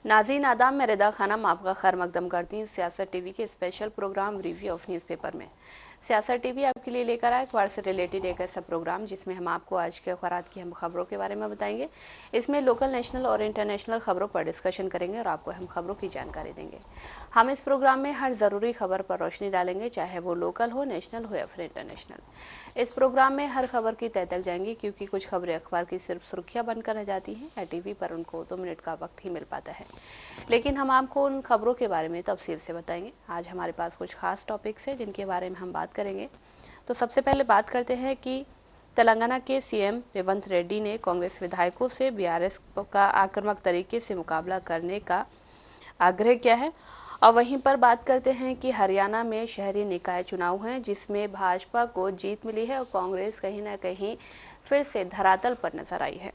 नाज़रीन आदाब, मैं रिदा खानम आपका खैर मकदम करती हूँ सियासत टीवी के special program review of newspaper में। सियासत टीवी आपके लिए लेकर आए अखबार से रिलेटेड एक ऐसा प्रोग्राम जिसमें हम आपको आज के अखबार की हम खबरों के बारे में बताएंगे। इसमें लोकल, नेशनल और इंटरनेशनल खबरों पर डिस्कशन करेंगे और आपको हम खबरों की जानकारी देंगे। हम इस प्रोग्राम में हर ज़रूरी खबर पर रोशनी डालेंगे, चाहे वो लोकल हो, नेशनल हो या फिर इंटरनेशनल। इस प्रोग्राम में हर खबर की तह तक जाएंगी, क्योंकि कुछ खबरें अखबार की सिर्फ सुर्खियाँ बनकर रह जाती हैं या टीवी पर उनको 2 मिनट का वक्त ही मिल पाता है, लेकिन हम आपको उन खबरों के बारे में तफसील से बताएंगे। आज हमारे पास कुछ खास टॉपिक्स हैं जिनके बारे में हम बात करेंगे। तो सबसे पहले बात करते हैं कि तेलंगाना के सीएम रेवंत रेड्डी ने कांग्रेस विधायकों से बीआरएस का आक्रामक तरीके से मुकाबला करने का आग्रह किया है। और वहीं पर बात करते हैं कि हरियाणा में शहरी निकाय चुनाव हैं, जिसमें भाजपा को जीत मिली है और कांग्रेस कहीं ना कहीं फिर से धरातल पर नजर आई है।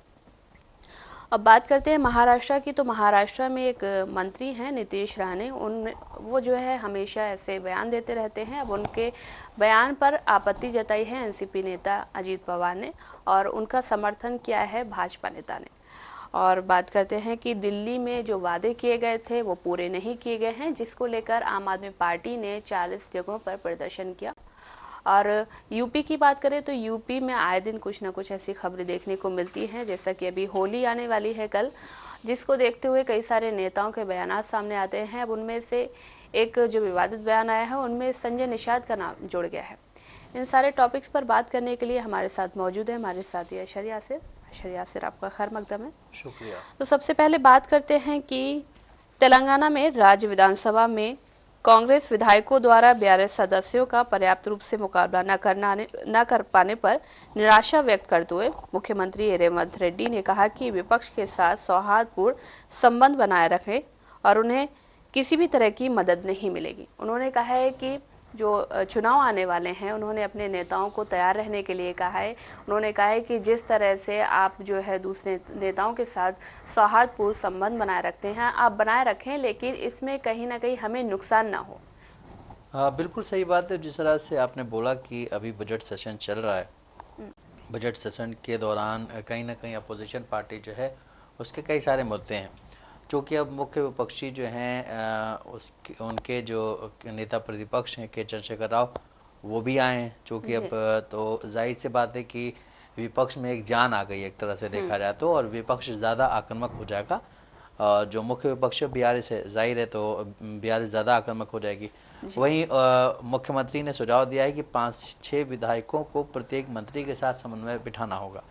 अब बात करते हैं महाराष्ट्र की। तो महाराष्ट्र में एक मंत्री हैं नीतीश राणे, वो जो है हमेशा ऐसे बयान देते रहते हैं। अब उनके बयान पर आपत्ति जताई है एनसीपी नेता अजीत पवार ने, और उनका समर्थन किया है भाजपा नेता ने। और बात करते हैं कि दिल्ली में जो वादे किए गए थे वो पूरे नहीं किए गए हैं, जिसको लेकर आम आदमी पार्टी ने 40 जगहों पर प्रदर्शन किया। और यूपी की बात करें तो यूपी में आए दिन कुछ ना कुछ ऐसी खबरें देखने को मिलती हैं, जैसा कि अभी होली आने वाली है कल, जिसको देखते हुए कई सारे नेताओं के बयान सामने आते हैं। अब उनमें से एक जो विवादित बयान आया है उनमें संजय निषाद का नाम जुड़ गया है। इन सारे टॉपिक्स पर बात करने के लिए हमारे साथ मौजूद है हमारे साथी अशर यासिर। अशर यासिर, आपका खैर मकदम है। शुक्रिया। तो सबसे पहले बात करते हैं कि तेलंगाना में राज्य विधानसभा में कांग्रेस विधायकों द्वारा बीआरएस सदस्यों का पर्याप्त रूप से मुकाबला न कर पाने पर निराशा व्यक्त करते हुए मुख्यमंत्री रेवंत रेड्डी ने कहा कि विपक्ष के साथ सौहार्दपूर्ण संबंध बनाए रखें और उन्हें किसी भी तरह की मदद नहीं मिलेगी। उन्होंने कहा है कि जो चुनाव आने वाले हैं, उन्होंने अपने नेताओं को तैयार रहने के लिए कहा है। उन्होंने कहा है कि जिस तरह से आप जो है दूसरे नेताओं के साथ सौहार्दपूर्ण संबंध बनाए रखते हैं, आप बनाए रखें, लेकिन इसमें कहीं ना कहीं हमें नुकसान ना हो। हाँ, बिल्कुल सही बात है। जिस तरह से आपने बोला कि अभी बजट सेशन चल रहा है, बजट सेशन के दौरान कहीं ना कहीं अपोजिशन पार्टी जो है उसके कई सारे मुद्दे हैं, जो कि अब मुख्य विपक्षी जो हैं उनके जो नेता प्रतिपक्ष हैं के चंद्रशेखर राव, वो भी आए हैं। जो कि अब तो जाहिर सी बात है कि विपक्ष में एक जान आ गई एक तरह से देखा जाए तो, और विपक्ष ज़्यादा आक्रामक हो जाएगा। जो मुख्य विपक्ष बीआरएस है, जाहिर है तो बीआरएस ज़्यादा आक्रामक हो जाएगी। वहीं मुख्यमंत्री ने सुझाव दिया है कि 5-6 विधायकों को प्रत्येक मंत्री के साथ समन्वय बिठाना होगा।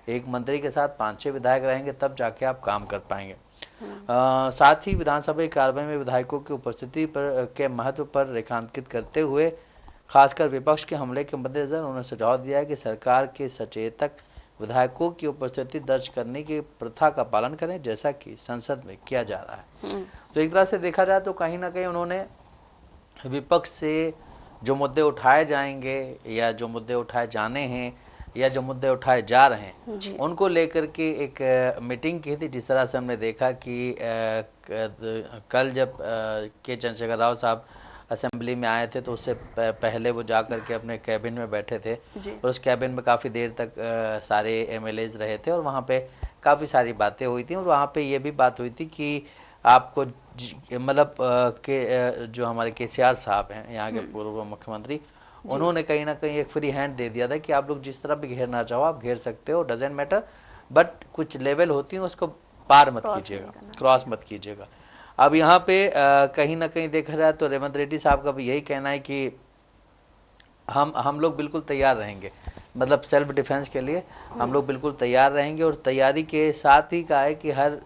एक मंत्री के साथ 5-6 विधायक रहेंगे तब जाके आप काम कर पाएंगे। साथ ही विधानसभा कार्यालय में विधायकों की उपस्थिति के महत्व पर रेखांकित करते हुए खासकर विपक्ष के हमले के मद्देनजर उन्होंने सुझाव दिया है कि सरकार के सचेतक विधायकों की उपस्थिति दर्ज करने की प्रथा का पालन करें, जैसा कि संसद में किया जा रहा है। तो एक तरह से देखा जाए तो कहीं ना कहीं उन्होंने विपक्ष से जो मुद्दे उठाए जाएंगे या जो मुद्दे उठाए जाने हैं या जो मुद्दे उठाए जा रहे हैं उनको लेकर के एक मीटिंग की थी। जिस तरह से हमने देखा कि कल जब के चंद्रशेखर राव साहब असेंबली में आए थे तो उससे पहले वो जा कर के अपने कैबिन में बैठे थे, और उस कैबिन में काफ़ी देर तक सारे एमएलएज रहे थे और वहाँ पे काफ़ी सारी बातें हुई थी। और वहाँ पे ये भी बात हुई थी कि आपको मतलब के जो हमारे केसीआर साहब हैं यहाँ के पूर्व मुख्यमंत्री, उन्होंने कहीं ना कहीं एक फ्री हैंड दे दिया था कि आप लोग जिस तरह भी घेरना चाहो आप घेर सकते हो, डजेंट मैटर, बट कुछ लेवल होती है उसको पार मत कीजिएगा, क्रॉस मत कीजिएगा। अब यहाँ पे कहीं ना कहीं देखा जाए तो रेवंत रेड्डी साहब का भी यही कहना है कि हम लोग बिल्कुल तैयार रहेंगे, मतलब सेल्फ डिफेंस के लिए हम लोग बिल्कुल तैयार रहेंगे। और तैयारी के साथ ही कहा है कि हर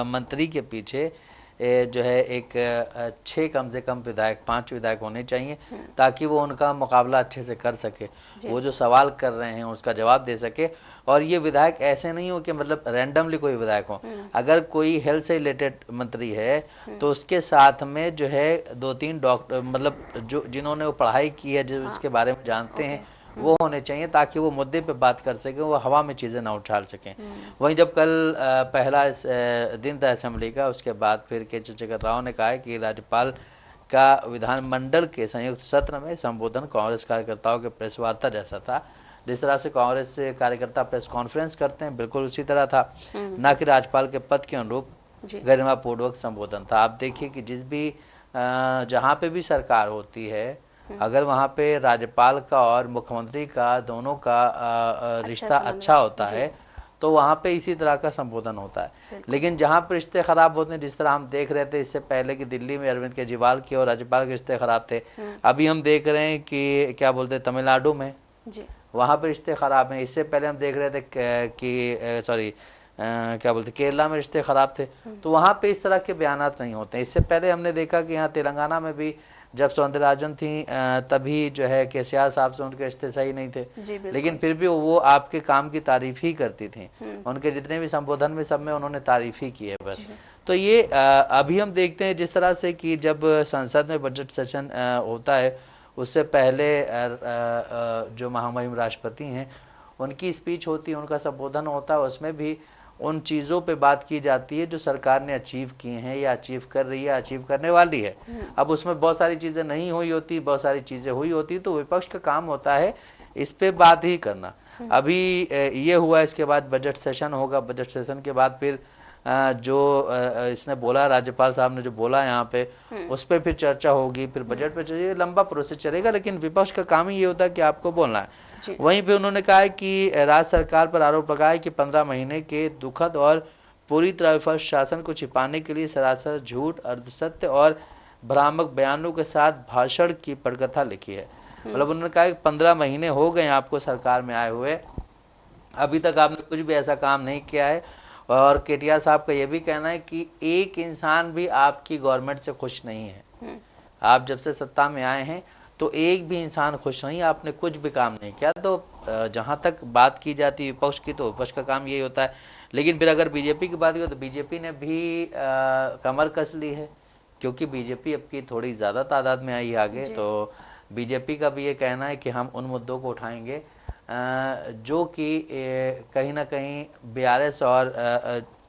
मंत्री के पीछे जो है एक 6 कम से कम विधायक, 5 विधायक होने चाहिए, ताकि वो उनका मुकाबला अच्छे से कर सके, वो जो सवाल कर रहे हैं उसका जवाब दे सके। और ये विधायक ऐसे नहीं हो कि मतलब रैंडमली कोई विधायक हो। अगर कोई हेल्थ से रिलेटेड मंत्री है तो उसके साथ में जो है 2-3 डॉक्टर, मतलब जो जिन्होंने वो पढ़ाई की है, जो उसके बारे में जानते हैं, वो होने चाहिए, ताकि वो मुद्दे पे बात कर सकें, वो हवा में चीज़ें ना उछाल सकें। वहीं जब कल पहला दिन था असेंबली का, उसके बाद फिर के चंद्रशेखर राव ने कहा है कि राज्यपाल का विधानमंडल के संयुक्त सत्र में संबोधन कांग्रेस कार्यकर्ताओं के प्रेस वार्ता जैसा था। जिस तरह से कांग्रेस कार्यकर्ता प्रेस कॉन्फ्रेंस करते हैं, बिल्कुल उसी तरह था, ना कि राज्यपाल के पद के अनुरूप। गरिमापूर्वक संबोधन था। आप देखिए कि जिस भी जहाँ पे भी सरकार होती है, अगर वहाँ पे राज्यपाल का और मुख्यमंत्री का दोनों का रिश्ता अच्छा होता है तो वहाँ पे इसी तरह का संबोधन होता है। लेकिन जहाँ पर रिश्ते खराब होते हैं, जिस तरह हम देख रहे थे इससे पहले कि दिल्ली में अरविंद केजरीवाल के और राज्यपाल के रिश्ते खराब थे, अभी हम देख रहे हैं कि क्या बोलते हैं तमिलनाडु में वहाँ पर रिश्ते खराब हैं। इससे पहले हम देख रहे थे कि सॉरी क्या बोलते केरला में रिश्ते खराब थे। तो वहाँ पे इस तरह के बयानात नहीं होते हैं। इससे पहले हमने देखा कि यहाँ तेलंगाना में भी जब सौंदरराजन थी तभी जो है केसीआर साहब से उनके रिश्ते सही नहीं थे, लेकिन फिर भी वो आपके काम की तारीफ ही करती थी। उनके जितने भी संबोधन में सब में उन्होंने तारीफ ही की है बस। तो ये अभी हम देखते हैं जिस तरह से कि जब संसद में बजट सेशन होता है उससे पहले जो महामहिम राष्ट्रपति हैं उनकी स्पीच होती है, उनका संबोधन होता है, उसमें भी उन चीज़ों पे बात की जाती है जो सरकार ने अचीव की हैं या अचीव कर रही है, अचीव करने वाली है। अब उसमें बहुत सारी चीज़ें नहीं हुई होती, बहुत सारी चीज़ें हुई होती, तो विपक्ष का काम होता है इस पे बात ही करना। अभी ये हुआ, इसके बाद बजट सेशन होगा, बजट सेशन के बाद फिर जो इसने बोला, राज्यपाल साहब ने जो बोला यहाँ पे उस पर फिर चर्चा होगी, फिर बजट पे चलिए, लंबा प्रोसेस चलेगा। लेकिन विपक्ष का काम ही ये होता है कि आपको बोलना है। वहीं पे उन्होंने कहा है कि राज्य सरकार पर आरोप लगाया है कि 15 महीने के दुखद और पूरी तरह विफल शासन को छिपाने के लिए सरासर झूठ, अर्धसत्य और भ्रामक बयानों के साथ भाषण की पटकथा लिखी है। मतलब उन्होंने कहा कि 15 महीने हो गए आपको सरकार में आए हुए, अभी तक आपने कुछ भी ऐसा काम नहीं किया है। और केटीआर साहब का ये भी कहना है कि एक इंसान भी आपकी गवर्नमेंट से खुश नहीं है। आप जब से सत्ता में आए हैं तो एक भी इंसान खुश नहीं, आपने कुछ भी काम नहीं किया। तो जहाँ तक बात की जाती है विपक्ष की, तो विपक्ष का काम यही होता है। लेकिन फिर अगर बीजेपी की बात करें तो बीजेपी ने भी कमर कस ली है, क्योंकि बीजेपी अब की थोड़ी ज़्यादा तादाद में आई आगे। तो बीजेपी का भी ये कहना है कि हम उन मुद्दों को उठाएंगे जो कि कहीं ना कहीं बीआरएस और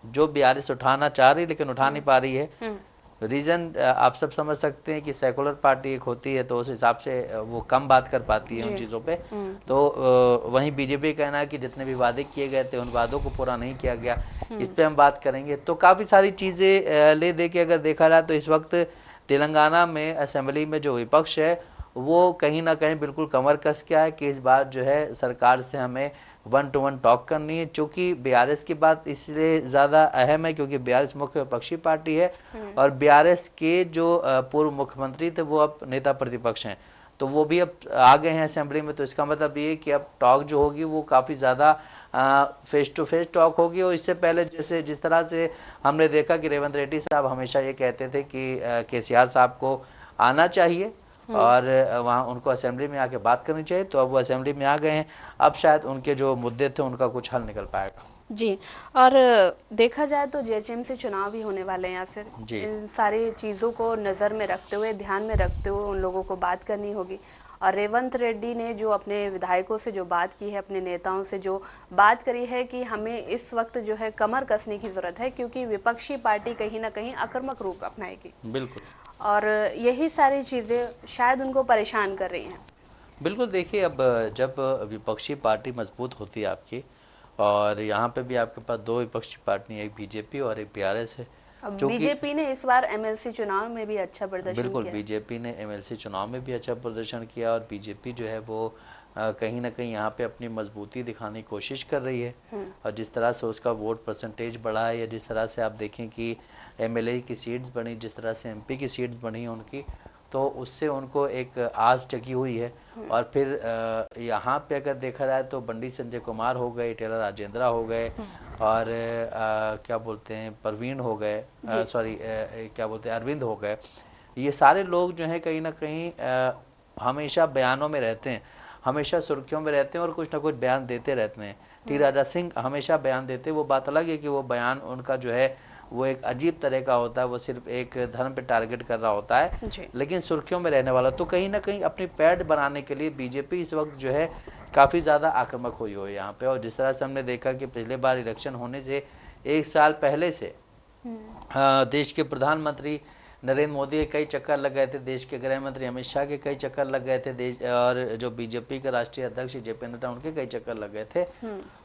जो बीआरएस उठाना चाह रही लेकिन उठा नहीं पा रही है। रीज़न आप सब समझ सकते हैं कि सेकुलर पार्टी एक होती है तो उस हिसाब से वो कम बात कर पाती है उन चीज़ों पे। तो वहीं बीजेपी कहना है कि जितने भी वादे किए गए थे उन वादों को पूरा नहीं किया गया, इस पे हम बात करेंगे। तो काफ़ी सारी चीज़ें ले दे के अगर देखा जाए तो इस वक्त तेलंगाना में असेंबली में जो विपक्ष है वो कहीं ना कहीं बिल्कुल कमर कस के है कि इस बार जो है सरकार से हमें 1-to-1 टॉक करनी है। चूँकि बीआरएस की बात इसलिए ज़्यादा अहम है क्योंकि बीआरएस मुख्य विपक्षी पार्टी है और बीआरएस के जो पूर्व मुख्यमंत्री थे वो अब नेता प्रतिपक्ष हैं, तो वो भी अब आ गए हैं असेंबली में। तो इसका मतलब ये कि अब टॉक जो होगी वो काफ़ी ज़्यादा फेस टू फेस टॉक होगी। और इससे पहले जैसे जिस तरह से हमने देखा कि रेवंत रेड्डी साहब हमेशा ये कहते थे कि केसीआर साहब को आना चाहिए और वहाँ उनको असेंबली में आके बात करनी चाहिए, तो अब वो असेंबली में आ गए हैं। अब शायद उनके जो मुद्दे थे उनका कुछ हल निकल पाएगा। जी, और देखा जाए तो जीएचएमसी चुनाव भी होने वाले हैं यहाँ से, इन सारी चीज़ों को नज़र में रखते हुए, ध्यान में रखते हुए उन लोगों को बात करनी होगी। और रेवंत रेड्डी ने जो अपने विधायकों से जो बात की है, अपने नेताओं से जो बात करी है कि हमें इस वक्त जो है कमर कसने की ज़रूरत है क्योंकि विपक्षी पार्टी कहीं ना कहीं आक्रामक रूप अपनाएगी। बिल्कुल, और यही सारी चीज़ें शायद उनको परेशान कर रही हैं। बिल्कुल, देखिए अब जब विपक्षी पार्टी मजबूत होती है आपकी, और यहाँ पे भी आपके पास दो विपक्षी पार्टी, एक बीजेपी और एक बीआरएस है। बीजेपी ने इस बार एमएलसी चुनाव में भी अच्छा प्रदर्शन किया। बिल्कुल, बीजेपी ने एमएलसी चुनाव में भी अच्छा प्रदर्शन किया और बीजेपी जो है वो कहीं ना कहीं यहाँ पे अपनी मजबूती दिखाने की कोशिश कर रही है। और जिस तरह से उसका वोट परसेंटेज बढ़ा है, या जिस तरह से आप देखें कि एमएलए की सीट्स बनी, जिस तरह से एमपी की सीट्स बनी हैं उनकी, तो उससे उनको एक आस जगी हुई है। और फिर यहाँ पे अगर देखा जाए तो बंडी संजय कुमार हो गए, टेलर राजेंद्रा हो गए, और क्या बोलते हैं परवीन हो गए, सॉरी क्या बोलते हैं अरविंद हो गए। ये सारे लोग जो हैं कहीं ना कहीं हमेशा बयानों में रहते हैं, हमेशा सुर्खियों में रहते हैं और कुछ ना कुछ बयान देते रहते हैं। टी राजा सिंह हमेशा बयान देते हैं। वो बात अलग है कि वो बयान उनका जो है वो एक अजीब तरह का होता है, वो सिर्फ एक धर्म पे टारगेट कर रहा होता है, लेकिन सुर्खियों में रहने वाला। तो कहीं ना कहीं अपनी पैड बनाने के लिए बीजेपी इस वक्त जो है काफ़ी ज़्यादा आक्रामक हुई हो यहाँ पे। और जिस तरह से हमने देखा कि पिछले बार इलेक्शन होने से 1 साल पहले से देश के प्रधानमंत्री नरेंद्र मोदी के कई चक्कर लग गए थे, देश के गृह मंत्री अमित शाह के कई चक्कर लग गए थे, देश और जो बीजेपी के राष्ट्रीय अध्यक्ष जेपी नड्डा उनके कई चक्कर लग गए थे।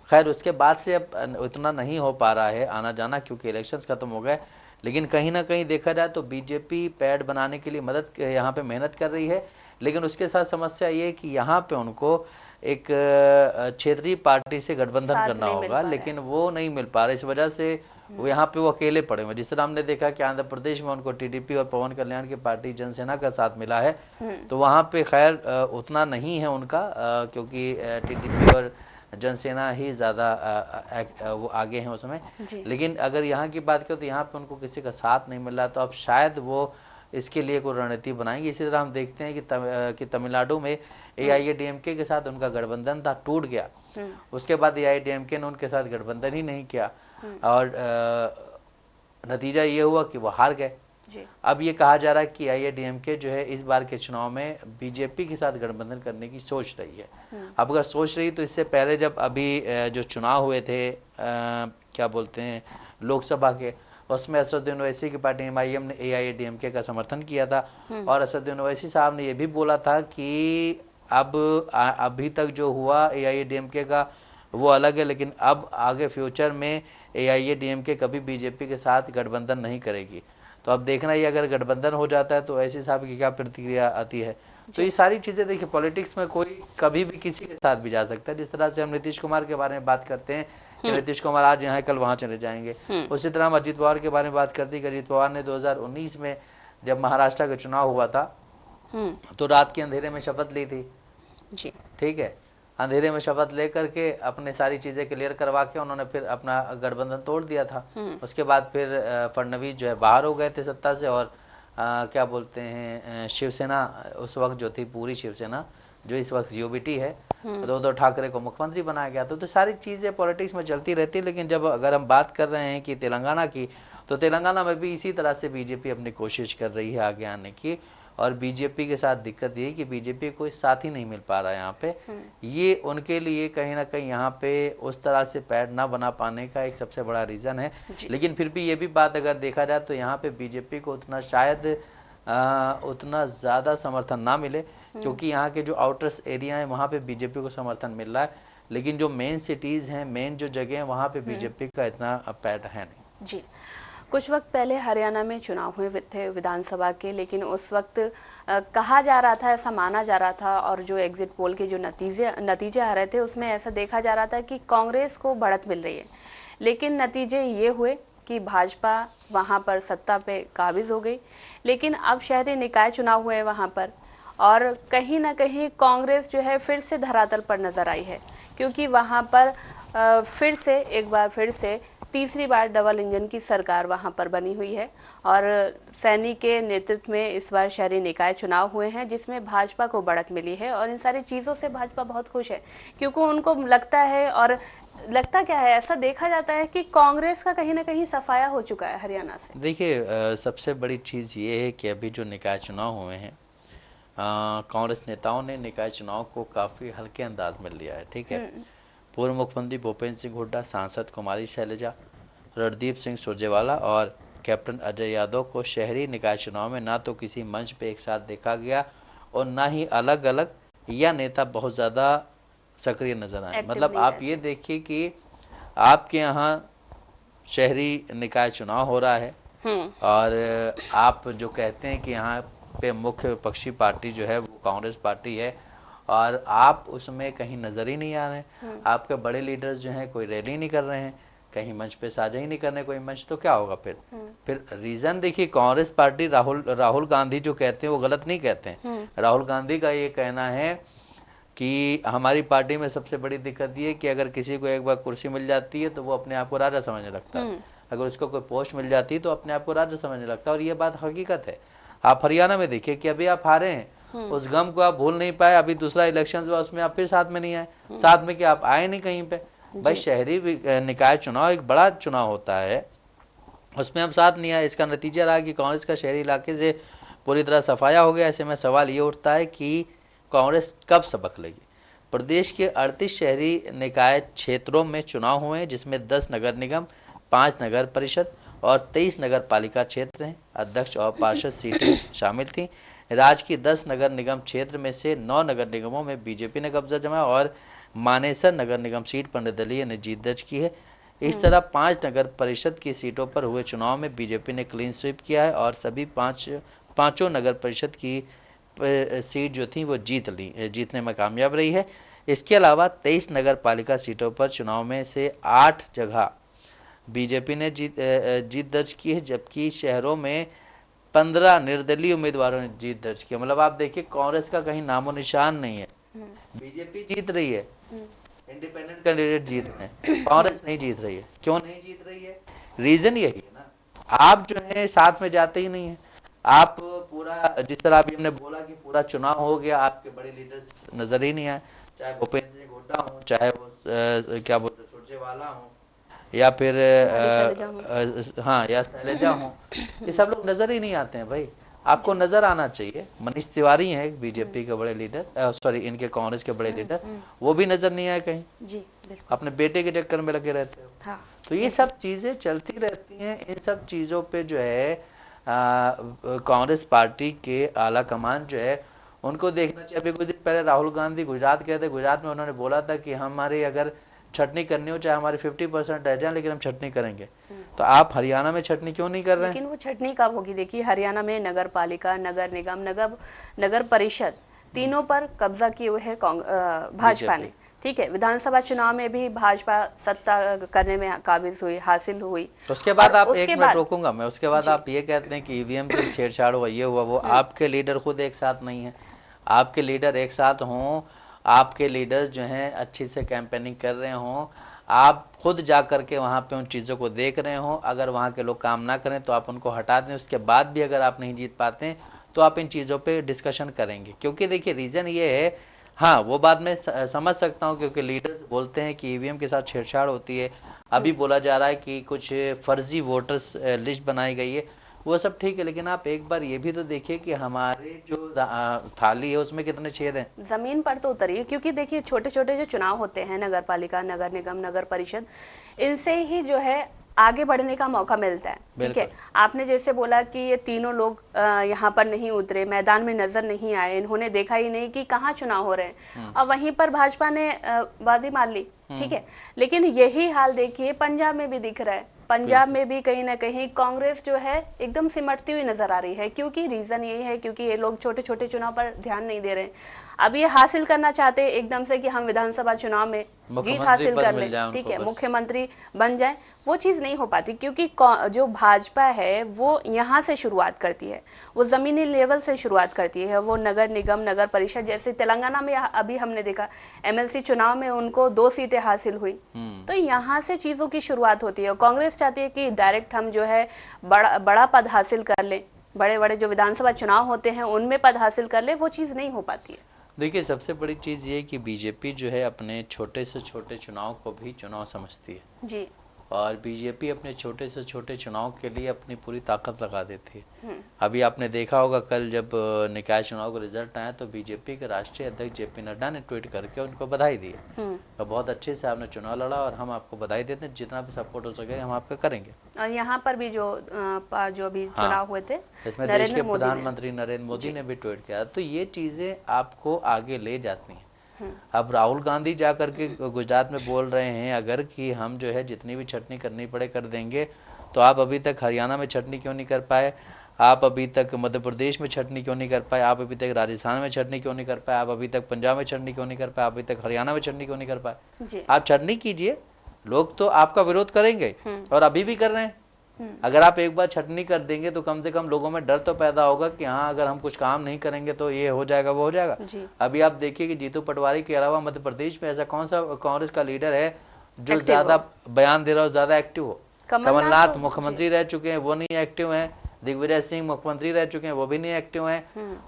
खैर उसके बाद से अब उतना नहीं हो पा रहा है आना जाना, क्योंकि इलेक्शंस खत्म हो गए। लेकिन कहीं ना कहीं देखा जाए तो बीजेपी पैड बनाने के लिए यहाँ पे मेहनत कर रही है, लेकिन उसके साथ समस्या ये है कि यहाँ पे उनको एक क्षेत्रीय पार्टी से गठबंधन करना होगा, लेकिन वो नहीं मिल पा रहा। इस वजह से वो यहाँ पे वो अकेले पड़े हुए। जिस तरह हमने देखा कि आंध्र प्रदेश में उनको टीडीपी और पवन कल्याण की पार्टी जनसेना का साथ मिला है, तो वहाँ पे खैर उतना नहीं है उनका, क्योंकि टीडीपी और जनसेना ही ज़्यादा वो आगे हैं उसमें। लेकिन अगर यहाँ की बात करें तो यहाँ पे उनको किसी का साथ नहीं मिल रहा, तो अब शायद वो इसके लिए कोई रणनीति बनाएंगे। इसी तरह हम देखते हैं कि तमिलनाडु में AIADMK के साथ उनका गठबंधन था, टूट गया। उसके बाद AIADMK ने उनके साथ गठबंधन ही नहीं किया और नतीजा ये हुआ कि वो हार गए। अब ये कहा जा रहा है कि AIADMK जो है इस बार के चुनाव में बीजेपी के साथ गठबंधन करने की सोच रही है। अब अगर सोच रही तो इससे पहले जब अभी जो चुनाव हुए थे क्या बोलते हैं लोकसभा के, उसमें असदुद्दीन ओवैसी की पार्टी MIM ने AIADMK का समर्थन किया था और असदुद्दीन ओवैसी साहब ने ये भी बोला था कि अब अभी तक जो हुआ AIADMK का वो अलग है, लेकिन अब आगे फ्यूचर में AIADMK कभी बीजेपी के साथ गठबंधन नहीं करेगी। तो अब देखना ही अगर गठबंधन हो जाता है तो ओवैसी साहब की क्या प्रतिक्रिया आती है। तो ये सारी चीज़ें देखिए, पॉलिटिक्स में कोई कभी भी किसी के साथ भी जा सकता है। जिस तरह से हम नीतीश कुमार के बारे में बात करते हैं कि नीतीश कुमार आज यहाँ कल वहाँ चले जाएंगे, उसी तरह हम अजीत पवार के बारे में बात करते हैं कि अजीत पवार ने 2019 में जब महाराष्ट्र का चुनाव हुआ था तो रात के अंधेरे में शपथ ली थी। ठीक है, अंधेरे में शपथ लेकर के अपने सारी चीज़ें क्लियर करवा के उन्होंने फिर अपना गठबंधन तोड़ दिया था। उसके बाद फिर फडणवीस जो है बाहर हो गए थे सत्ता से और क्या बोलते हैं शिवसेना उस वक्त जो थी, पूरी शिवसेना जो इस वक्त UBT है, तो उद्धव ठाकरे को मुख्यमंत्री बनाया गया था। तो सारी चीज़ें पॉलिटिक्स में चलती रहती है। लेकिन जब अगर हम बात कर रहे हैं कि तेलंगाना की, तो तेलंगाना में भी इसी तरह से बीजेपी अपनी कोशिश कर रही है आगे आने की, और बीजेपी के साथ दिक्कत ये है कि बीजेपी कोई साथी नहीं मिल पा रहा है यहाँ पे। ये उनके लिए कहीं ना कहीं यहाँ पे उस तरह से पैड ना बना पाने का एक सबसे बड़ा रीज़न है। लेकिन फिर भी ये भी बात अगर देखा जाए तो यहाँ पे बीजेपी को उतना शायद उतना ज़्यादा समर्थन ना मिले, क्योंकि यहाँ के जो आउटर्स एरिया हैं वहाँ पे बीजेपी को समर्थन मिल रहा है, लेकिन जो मेन सिटीज़ हैं, मेन जो जगह हैं, वहाँ पे बीजेपी का इतना पैड है नहीं। जी, कुछ वक्त पहले हरियाणा में चुनाव हुए थे विधानसभा के, लेकिन उस वक्त कहा जा रहा था, ऐसा माना जा रहा था, और जो एग्जिट पोल के जो नतीजे आ रहे थे उसमें ऐसा देखा जा रहा था कि कांग्रेस को बढ़त मिल रही है। लेकिन नतीजे ये हुए कि भाजपा वहाँ पर सत्ता पे काबिज हो गई। लेकिन अब शहरी निकाय चुनाव हुए वहाँ पर, और कहीं ना कहीं कांग्रेस जो है फिर से धरातल पर नज़र आई है, क्योंकि वहाँ पर फिर से एक बार फिर से तीसरी बार डबल इंजन की सरकार वहां पर बनी हुई है और सैनी के नेतृत्व में इस बार शहरी निकाय चुनाव हुए हैं, जिसमें भाजपा को बढ़त मिली है। और इन सारी चीज़ों से भाजपा बहुत खुश है, क्योंकि उनको लगता है, और लगता क्या है, ऐसा देखा जाता है कि कांग्रेस का कहीं ना कहीं सफाया हो चुका है हरियाणा से। देखिए, सबसे बड़ी चीज़ ये है कि अभी जो निकाय चुनाव हुए हैं, कांग्रेस नेताओं ने निकाय चुनाव को काफ़ी हल्के अंदाज में लिया है। ठीक है, पूर्व मुख्यमंत्री भूपेंद्र सिंह हुड्डा, सांसद कुमारी शैलजा, रणदीप सिंह सुरजेवाला और कैप्टन अजय यादव को शहरी निकाय चुनाव में ना तो किसी मंच पे एक साथ देखा गया और ना ही अलग अलग, या नेता बहुत ज़्यादा सक्रिय नजर आए। मतलब आप ये देखिए कि आपके यहाँ शहरी निकाय चुनाव हो रहा है और आप जो कहते हैं कि यहाँ पे मुख्य विपक्षी पार्टी जो है वो कांग्रेस पार्टी है, और आप उसमें कहीं नज़र ही नहीं आ रहे हैं। आपके बड़े लीडर्स जो हैं कोई रैली नहीं कर रहे हैं, कहीं मंच पे साझा ही नहीं करने कोई मंच, तो क्या होगा फिर रीज़न देखिए, कांग्रेस पार्टी राहुल गांधी जो कहते हैं वो गलत नहीं कहते हैं। राहुल गांधी का ये कहना है कि हमारी पार्टी में सबसे बड़ी दिक्कत ये है कि अगर किसी को एक बार कुर्सी मिल जाती है तो वो अपने आप को राजा समझने लगता है, अगर उसको कोई पोस्ट मिल जाती है तो अपने आप को राजा समझने लगता है। और ये बात हकीकत है। आप हरियाणा में देखिए कि अभी आप हारे हैं, उस गम को आप भूल नहीं पाए। अभी दूसरा इलेक्शन हुआ, उसमें आप फिर साथ में नहीं आए, साथ में कि आप आए नहीं कहीं पे। भाई, शहरी निकाय चुनाव एक बड़ा चुनाव होता है, उसमें हम साथ नहीं आए। इसका नतीजा रहा कि कांग्रेस का शहरी इलाके से पूरी तरह सफाया हो गया। ऐसे में सवाल ये उठता है कि कांग्रेस कब सबक लेगी। प्रदेश के 38 शहरी निकाय क्षेत्रों में चुनाव हुए हैं, जिसमें 10 नगर निगम, 5 नगर परिषद और 23 नगर पालिका क्षेत्र हैं। अध्यक्ष और पार्षद सीटें शामिल थीं। राज्य की 10 नगर निगम क्षेत्र में से 9 नगर निगमों में बीजेपी ने कब्जा जमाया और मानेसर नगर निगम सीट पर निर्दलीय ने जीत दर्ज की है। इस तरह 5 नगर परिषद की सीटों पर हुए चुनाव में बीजेपी ने क्लीन स्वीप किया है और सभी पांचों नगर परिषद की सीट जो थी वो जीतने में कामयाब रही है। इसके अलावा 23 नगर पालिका सीटों पर चुनाव में से 8 जगह बीजेपी ने जीत दर्ज की है, जबकि शहरों में 15 निर्दलीय उम्मीदवारों ने जीत दर्ज की। मतलब आप देखिए कांग्रेस का कहीं नामो निशान नहीं है, बीजेपी जीत रही है, इंडिपेंडेंट कैंडिडेट जीत रहे हैं, कांग्रेस नहीं जीत रही है। क्यों नहीं जीत रही है? रीजन यही है ना, आप जो है साथ में जाते ही नहीं है। आप पूरा जिस तरह अभी हमने बोला कि पूरा चुनाव हो गया, आपके बड़े लीडर्स नजर ही नहीं आए, चाहे भूपेंद्र सिंह हुड्डा हो, चाहे वो क्या बोलते सुरजेवाला हो, या फिर हाँ या शैलजा हो, ये सब लोग नजर ही नहीं आते हैं भाई। आपको नजर आना चाहिए। मनीष तिवारी हैं बीजेपी के बड़े लीडर, सॉरी इनके कांग्रेस के बड़े लीडर, वो भी नजर नहीं आए कहीं जी, अपने बेटे के चक्कर में लगे रहते हो। हाँ, तो ये सब चीजें चलती रहती हैं। इन सब चीजों पे जो है कांग्रेस पार्टी के आला कमान जो है उनको देखना चाहिए। अभी कुछ दिन पहले राहुल गांधी गुजरात गए थे, गुजरात में उन्होंने बोला था कि हमारी अगर छटनी करनी हो चाहे हमारे 50% रह जाए लेकिन हम छटनी करेंगे। तो आप हरियाणा में छटनी क्यों नहीं कर रहे हैं? लेकिन वो छटनी कब होगी? देखिए हरियाणा में नगर पालिका, नगर निगम, नगर परिषद तीनों पर कब्जा किए हुए है भाजपा ने। ठीक है, विधानसभा चुनाव में भी भाजपा सत्ता करने में काबिज हुई, हासिल हुई। उसके बाद आप एक मिनट रोकूंगा मैं, उसके बाद आप ये कहते हैं कि ईवीएम से छेड़छाड़ हुआ, ये हुआ वो। आपके लीडर खुद एक साथ नहीं है। आपके लीडर एक साथ हों, आपके लीडर्स जो हैं अच्छी से कैंपेनिंग कर रहे हों, आप खुद जा कर के वहाँ पे उन चीज़ों को देख रहे हों, अगर वहाँ के लोग काम ना करें तो आप उनको हटा दें। उसके बाद भी अगर आप नहीं जीत पाते तो आप इन चीज़ों पे डिस्कशन करेंगे। क्योंकि देखिए रीज़न ये है, हाँ वो बात मैं समझ सकता हूँ, क्योंकि लीडर्स बोलते हैं कि ईवीएम के साथ छेड़छाड़ होती है। अभी बोला जा रहा है कि कुछ फर्जी वोटर्स लिस्ट बनाई गई है, वो सब ठीक है, लेकिन आप एक बार ये भी तो देखिए कि हमारे जो थाली है उसमें कितने छेद हैं। जमीन पर तो उतरिए, क्योंकि देखिए छोटे छोटे जो चुनाव होते हैं, नगर पालिका, नगर निगम, नगर परिषद, इनसे ही जो है आगे बढ़ने का मौका मिलता है। ठीक है, आपने जैसे बोला कि ये तीनों लोग यहाँ पर नहीं उतरे, मैदान में नजर नहीं आए, इन्होंने देखा ही नहीं कि कहाँ चुनाव हो रहे हैं, और वहीं पर भाजपा ने बाजी मार ली। ठीक है, लेकिन यही हाल देखिए पंजाब में भी दिख रहा है। पंजाब में भी कहीं ना कहीं कांग्रेस जो है एकदम सिमटती हुई नजर आ रही है। क्योंकि रीजन यही है, क्योंकि ये लोग छोटे छोटे चुनाव पर ध्यान नहीं दे रहे हैं। अब ये हासिल करना चाहते हैं एकदम से कि हम विधानसभा चुनाव में जीत हासिल कर लें, ठीक है, मुख्यमंत्री बन जाए, वो चीज नहीं हो पाती। क्योंकि जो भाजपा है वो यहाँ से शुरुआत करती है, वो जमीनी लेवल से शुरुआत करती है। वो नगर निगम, नगर परिषद, जैसे तेलंगाना में अभी हमने देखा एमएलसी चुनाव में उनको 2 सीटें हासिल हुई। तो यहाँ से चीजों की शुरुआत होती है। कांग्रेस चाहती है कि डायरेक्ट हम जो है बड़ा पद हासिल कर ले, बड़े बड़े जो विधानसभा चुनाव होते हैं उनमें पद हासिल कर ले, वो चीज नहीं हो पाती है। देखिए सबसे बड़ी चीज़ ये कि बीजेपी जो है अपने छोटे से छोटे चुनाव को भी चुनाव समझती है जी, और बीजेपी अपने छोटे से छोटे चुनाव के लिए अपनी पूरी ताकत लगा देती है। अभी आपने देखा होगा कल जब निकाय चुनाव का रिजल्ट आया तो बीजेपी के राष्ट्रीय अध्यक्ष जेपी नड्डा ने ट्वीट करके उनको बधाई दी तो बहुत अच्छे से आपने चुनाव लड़ा और हम आपको बधाई देते हैं, जितना भी सपोर्ट हो सके हम आपका करेंगे। और यहाँ पर भी जो भी चुनाव हुए थे, इसमें देश के प्रधानमंत्री नरेंद्र मोदी ने भी ट्वीट किया। तो ये चीजें आपको आगे ले जाती हैं। अब राहुल गांधी जा करके गुजरात में बोल रहे हैं अगर कि हम जो है जितनी भी छटनी करनी पड़े कर देंगे, तो आप अभी तक हरियाणा में छटनी क्यों नहीं कर पाए? आप अभी तक मध्य प्रदेश में छटनी क्यों नहीं कर पाए? आप अभी तक राजस्थान में छटनी क्यों नहीं कर पाए? आप अभी तक पंजाब में छटनी क्यों नहीं कर पाए? अभी तक हरियाणा में छटनी क्यों नहीं कर पाए? आप छटनी कीजिए, लोग तो आपका विरोध करेंगे और अभी भी कर रहे हैं। अगर आप एक बार छटनी कर देंगे तो कम से कम लोगों में डर तो पैदा होगा कि हाँ अगर हम कुछ काम नहीं करेंगे तो ये हो जाएगा वो हो जाएगा। अभी आप देखिए कि जीतू पटवारी के अलावा मध्य प्रदेश में ऐसा कौन सा कांग्रेस का लीडर है जो ज्यादा बयान दे रहा हो, ज्यादा एक्टिव हो? कमलनाथ मुख्यमंत्री रह चुके हैं, वो नहीं एक्टिव है। दिग्विजय सिंह मुख्यमंत्री रह चुके हैं, वो भी नहीं एक्टिव हैं।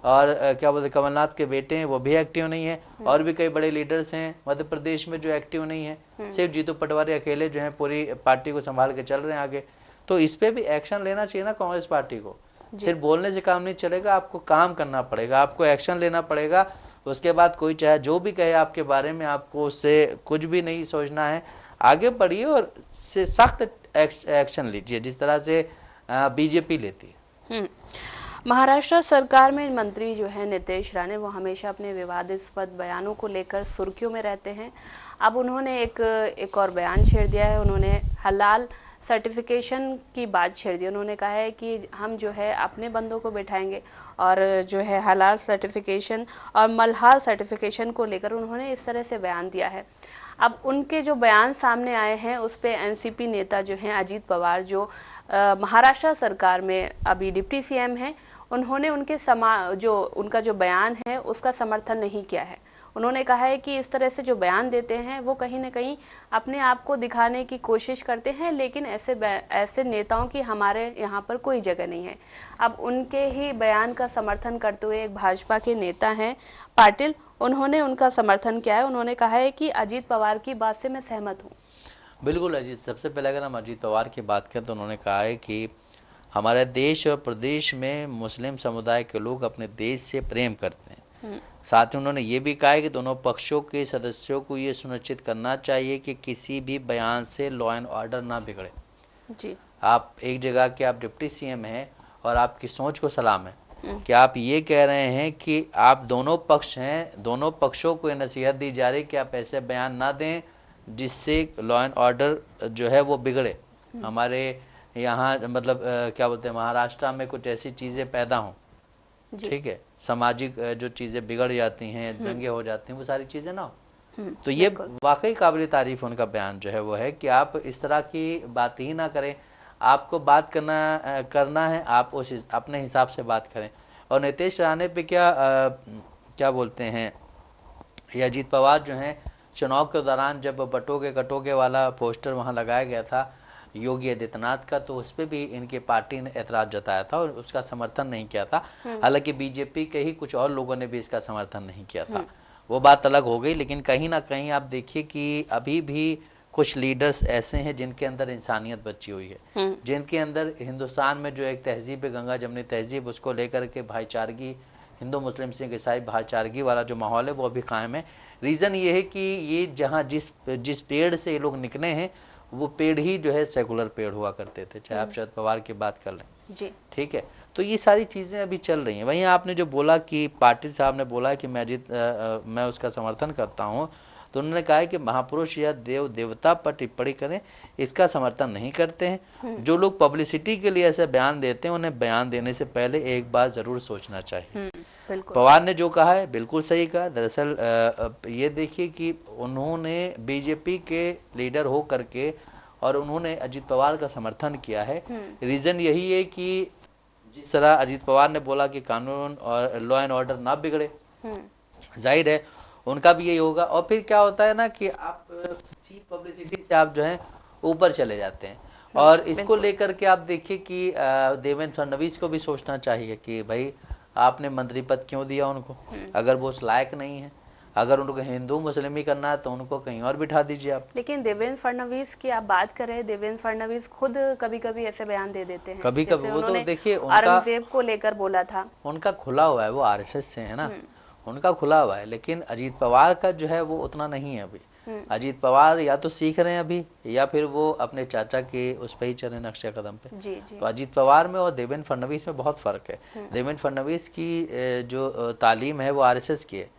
और क्या बोलते कमलनाथ के बेटे हैं, वो भी एक्टिव नहीं है। और भी कई बड़े लीडर्स हैं मध्य प्रदेश में जो एक्टिव नहीं है। सिर्फ जीतू पटवारी अकेले जो है पूरी पार्टी को संभाल के चल रहे हैं आगे। तो इस पे भी एक्शन लेना चाहिए ना कांग्रेस पार्टी को। सिर्फ बोलने से काम नहीं चलेगा, आपको काम करना पड़ेगा, आपको एक्शन लेना पड़ेगा। उसके बाद कोई चाहे जो भी कहे आपके बारे में, आपको उससे कुछ भी नहीं सोचना है, आगे बढ़िए और से सख्त एक्शन लीजिए जिस तरह से बीजेपी लेती है। महाराष्ट्र सरकार में मंत्री जो है नितेश राणे, वो हमेशा अपने विवादास्पद बयानों को लेकर सुर्खियों में रहते हैं। अब उन्होंने एक और बयान छेड़ दिया है। उन्होंने हलाल सर्टिफिकेशन की बात छेड़ दी। उन्होंने कहा है कि हम जो है अपने बंदों को बैठाएंगे और जो है हलाल सर्टिफिकेशन और मलहाल सर्टिफिकेशन को लेकर उन्होंने इस तरह से बयान दिया है। अब उनके जो बयान सामने आए हैं उस पे एनसीपी नेता जो हैं अजीत पवार, जो महाराष्ट्र सरकार में अभी डिप्टी सीएम हैं, उन्होंने उनका जो बयान है उसका समर्थन नहीं किया है। उन्होंने कहा है कि इस तरह से जो बयान देते हैं वो कहीं ना कहीं अपने आप को दिखाने की कोशिश करते हैं, लेकिन ऐसे नेताओं की हमारे यहाँ पर कोई जगह नहीं है। अब उनके ही बयान का समर्थन करते हुए एक भाजपा के नेता हैं पाटिल, उन्होंने उनका समर्थन किया है। उन्होंने कहा है कि अजीत पवार की बात से मैं सहमत हूँ। बिल्कुल अजीत, सबसे पहले अगर हम अजीत पवार की बात करें तो उन्होंने कहा है कि हमारे देश और प्रदेश में मुस्लिम समुदाय के लोग अपने देश से प्रेम करते हैं। साथ ही उन्होंने ये भी कहा है कि दोनों पक्षों के सदस्यों को ये सुनिश्चित करना चाहिए कि किसी भी बयान से लॉ एंड ऑर्डर ना बिगड़े। जी, आप एक जगह के आप डिप्टी सीएम हैं और आपकी सोच को सलाम है कि आप ये कह रहे हैं कि आप दोनों पक्ष हैं, दोनों पक्षों को ये नसीहत दी जा रही है कि आप ऐसे बयान ना दें जिससे लॉ एंड ऑर्डर जो है वो बिगड़े। हमारे यहाँ मतलब क्या बोलते हैं, महाराष्ट्र में कुछ ऐसी चीज़ें पैदा हों, ठीक है, सामाजिक जो चीज़ें बिगड़ जाती हैं, दंगे हो जाते हैं, वो सारी चीज़ें ना हो। तो ये वाकई काबिल तारीफ उनका बयान जो है वो है कि आप इस तरह की बात ही ना करें। आपको बात करना है, आप उस अपने हिसाब से बात करें। और नीतीश राणे पे क्या बोलते हैं, ये अजीत पवार जो हैं, चुनाव के दौरान जब बटोगे कटोगे वाला पोस्टर वहाँ लगाया गया था योगी आदित्यनाथ का, तो उस पर भी इनकी पार्टी ने एतराज़ जताया था और उसका समर्थन नहीं किया था। हालांकि बीजेपी के ही कुछ और लोगों ने भी इसका समर्थन नहीं किया था, वो बात अलग हो गई। लेकिन कहीं ना कहीं आप देखिए कि अभी भी कुछ लीडर्स ऐसे हैं जिनके अंदर इंसानियत बची हुई है, जिनके अंदर हिंदुस्तान में जो एक तहजीब है, गंगा जमनी तहजीब, उसको लेकर के भाईचारगी, हिंदू मुस्लिम सिख ईसाई भाईचारगी वाला जो माहौल है वो अभी कायम है। रीज़न ये है कि ये जहाँ जिस पेड़ से ये लोग निकले हैं वो पेड़ ही जो है सेकुलर पेड़ हुआ करते थे, चाहे आप शरद पवार की बात कर लें जी, ठीक है। तो ये सारी चीज़ें अभी चल रही हैं। वहीं आपने जो बोला कि पाटिल साहब ने बोला कि मैं उसका समर्थन करता हूँ, तो उन्होंने कहा है कि महापुरुष या देव देवता पर टिप्पणी करें, इसका समर्थन नहीं करते हैं। जो लोग पब्लिसिटी के लिए ऐसे बयान देते हैं उन्हें बयान देने से पहले एक बार ज़रूर सोचना चाहिए। पवार ने जो कहा है बिल्कुल सही कहा। दरअसल ये देखिए कि उन्होंने बीजेपी के लीडर हो करके और उन्होंने अजीत पवार का समर्थन किया है। रीज़न यही है कि जिस तरह अजीत पवार ने बोला कि कानून और लॉ एंड ऑर्डर ना बिगड़े, जाहिर है उनका भी यही होगा। और फिर क्या होता है ना कि आप चीप पब्लिसिटी से आप जो है ऊपर चले जाते हैं। और इसको लेकर के आप देखिए कि देवेंद्र फडणवीस को भी सोचना चाहिए कि भाई आपने मंत्री पद क्यों दिया उनको, अगर वो उस लायक नहीं है। अगर उनको हिंदू मुस्लिम ही करना है तो उनको कहीं और बिठा दीजिए आप। लेकिन देवेंद्र फडणवीस की आप बात कर रहे हैं, देवेंद्र फडणवीस खुद कभी कभी ऐसे बयान दे देते हैं। कभी कभी वो तो देखिए औरंगजेब को लेकर बोला था, उनका खुला हुआ है, वो आरएसएस से है ना, उनका खुला हुआ है। लेकिन अजीत पवार का जो है वो उतना नहीं है अभी। अजीत पवार या तो सीख रहे हैं अभी, या फिर वो अपने चाचा के उस पर ही चले नक्शे कदम पे। जी, जी। तो अजीत पवार में और देवेंद्र फडणवीस में बहुत फ़र्क है। देवेंद्र फडणवीस की जो तालीम है वो आरएसएस की है,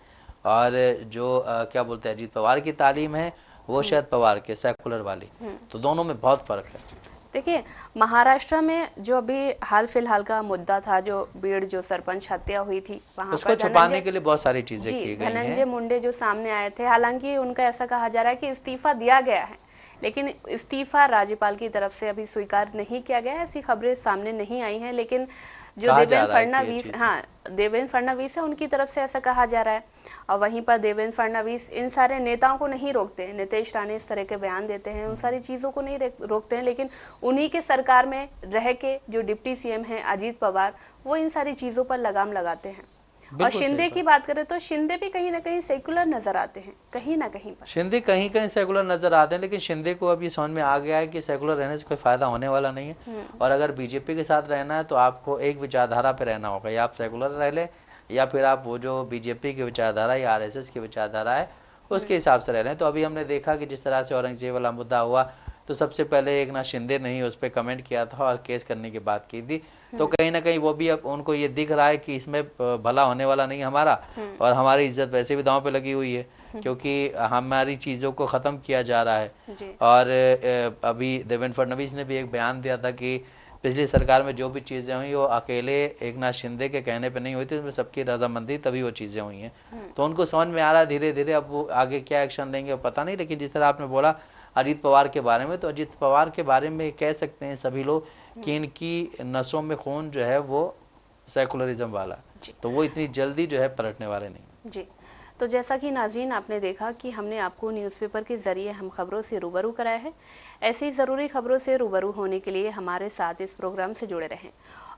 और जो क्या बोलते हैं अजीत पवार की तालीम है वो शरद पवार के सेकुलर वाली। तो दोनों में बहुत फ़र्क है। देखिए, महाराष्ट्र में जो अभी हाल फिलहाल का मुद्दा था, जो बीड़ जो सरपंच हत्या हुई थी, वहाँ उसको छुपाने के लिए बहुत सारी चीजें की गई हैं। धनंजय मुंडे जो सामने आए थे, हालांकि उनका ऐसा कहा जा रहा है कि इस्तीफा दिया गया है, लेकिन इस्तीफा राज्यपाल की तरफ से अभी स्वीकार नहीं किया गया है। ऐसी खबरें सामने नहीं आई हैं। लेकिन जो देवेंद्र फडणवीस, हाँ, देवेंद्र फडणवीस है, उनकी तरफ से ऐसा कहा जा रहा है। और वहीं पर देवेंद्र फडणवीस इन सारे नेताओं को नहीं रोकते हैं। नीतीश राणे इस तरह के बयान देते हैं, उन सारी चीज़ों को नहीं रोकते हैं, लेकिन उन्हीं के सरकार में रह के जो डिप्टी सीएम हैं अजीत पवार, वो इन सारी चीज़ों पर लगाम लगाते हैं। और शिंदे की बात करें तो शिंदे भी कहीं ना कहीं सेकुलर नजर आते हैं, कहीं ना कहीं पर शिंदे कहीं कहीं सेकुलर नजर आते हैं। लेकिन शिंदे को अभी समझ में आ गया है कि सेकुलर रहने से कोई फायदा होने वाला नहीं है। और अगर बीजेपी के साथ रहना है तो आपको एक विचारधारा पे रहना होगा, या आप सेकुलर रह ले, या फिर आप वो जो बीजेपी की विचारधारा या आरएसएस की विचारधारा है उसके हिसाब से रह लें। तो अभी हमने देखा कि जिस तरह से औरंगजेब वाला मुद्दा हुआ, तो सबसे पहले एक ना शिंदे ने ही उस पर कमेंट किया था और केस करने की बात की थी। तो कहीं ना कहीं वो भी अब उनको ये दिख रहा है कि इसमें भला होने वाला नहीं हमारा, और हमारी इज्जत वैसे भी दांव पे लगी हुई है। क्योंकि हमारी चीज़ों को ख़त्म किया जा रहा है। जी। और अभी देवेंद्र फडणवीस ने भी एक बयान दिया था कि पिछली सरकार में जो भी चीज़ें हुई वो अकेले एक नाथ शिंदे के कहने पे नहीं हुई थी, उसमें सबकी रजामंदी तभी वो चीज़ें हुई हैं। तो उनको समझ में आ रहा है धीरे धीरे, अब वो आगे क्या एक्शन लेंगे वो पता नहीं। लेकिन जिस तरह आपने बोला अजीत पवार के बारे में, तो अजीत पवार के बारे में कह सकते हैं सभी लोग कि इनकी नसों में खून जो है वो सेकुलरिज्म वाला, तो वो इतनी जल्दी जो है पलटने वाले नहीं। जी, तो जैसा कि नाज़रीन आपने देखा कि हमने आपको न्यूज़पेपर के ज़रिए हम खबरों से रूबरू कराया है। ऐसी ज़रूरी खबरों से रूबरू होने के लिए हमारे साथ इस प्रोग्राम से जुड़े रहें।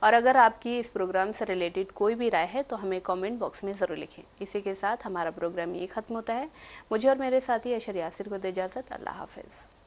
और अगर आपकी इस प्रोग्राम से रिलेटेड कोई भी राय है तो हमें कमेंट बॉक्स में ज़रूर लिखें। इसी के साथ हमारा प्रोग्राम ये ख़त्म होता है। मुझे और मेरे साथी अशर यासिर को दे इजाज़त। अल्लाह हाफ़िज़।